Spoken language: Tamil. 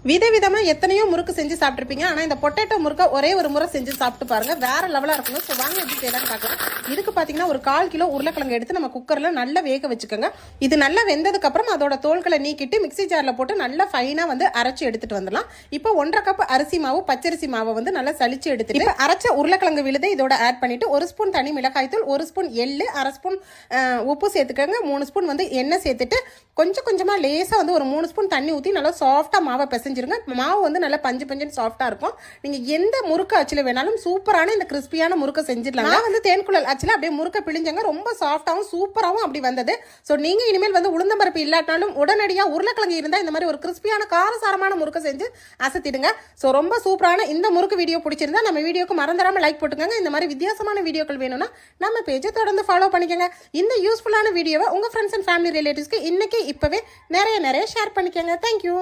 விதவிதமா எத்தனையோ முறுக்கு செஞ்சு சாப்பிட்டுருப்பீங்க. ஆனா இந்த பொட்டேட்டோ முறுக்க ஒரே ஒரு முறை செஞ்சு சாப்பிட்டு பாருங்க, வேற லெவலா இருக்கணும். ஸோ வாங்க எப்படி செய்யலாம்னு பார்க்கலாம். இதுக்கு பாத்தீங்கன்னா ஒரு 1/4 கிலோ உருளைக்கிழங்கு எடுத்து நம்ம குக்கர்ல நல்லா வேக வச்சுக்கோங்க. இது நல்லா வெந்ததுக்கு அப்புறம் அதோட தோல்களை நீக்கிட்டு மிக்சி ஜார்ல போட்டு நல்லா ஃபைனா அரைச்சி எடுத்துட்டு வந்துடலாம். இப்போ 1/2 கப் அரிசி மாவு பச்சரிசி மாவை நல்லா சலிச்சு எடுத்துட்டு இப்போ அரைச்ச உருளைக்கிழங்கு விழுதை இதோட ஆட் பண்ணிட்டு 1 ஸ்பூன் தனி மிளகாய் தூள், 1 ஸ்பூன் எள்ளு, 1/2 ஸ்பூன் உப்பு சேர்த்துக்கோங்க. 3 ஸ்பூன் எண்ணெய் சேர்த்துட்டு கொஞ்சமா லேசா ஒரு 3 ஸ்பூன் தண்ணி ஊற்றி நல்லா சாஃப்டா மாவை பிசைஞ்சிருங்க. மாவு நல்லா பஞ்சு பஞ்சுன்னு சாஃப்டா இருக்கும். நீங்க எந்த முறுக்கு அச்சுல வேணாலும் சூப்பரான இந்த கிறிஸ்பியான முறுக்க செஞ்சிடலாம். நான் தேன்குழல் அச்சுல அப்படியே முறுக்க பிழிஞ்சங்க, ரொம்ப சாஃப்டாவும் சூப்பராகவும் அப்படி வந்தது. ஸோ நீங்க இனிமேல் உளுந்தம்பருப்பு இல்லாட்டாலும் உடனடியா உருளைக்கிழங்கு இருந்தா இந்த மாதிரி ஒரு கிறிஸ்பியான காரசாரமான முறுக்க செஞ்சு அசத்திடுங்க. ஸோ ரொம்ப சூப்பரான இந்த முறுக்கு வீடியோ பிடிச்சிருந்தா நம்ம வீடியோக்கு மறந்துடாம லைக் போட்டுக்கோங்க. இந்த மாதிரி வித்தியாசமான வீடியோக்கள் வேணும்னா நம்ம பேஜை தொடர்ந்து ஃபாலோ பண்ணிக்கோங்க. இந்த யூஸ்ஃபுல்லான வீடியோவை உங்க ஃப்ரெண்ட்ஸ் அண்ட் ஃபேமிலி ரிலேட்டிவ்ஸ்க்கு இன்னைக்கு இப்பவே நிறைய ஷேர் பண்ணிக்கோங்க. தேங்க்யூ.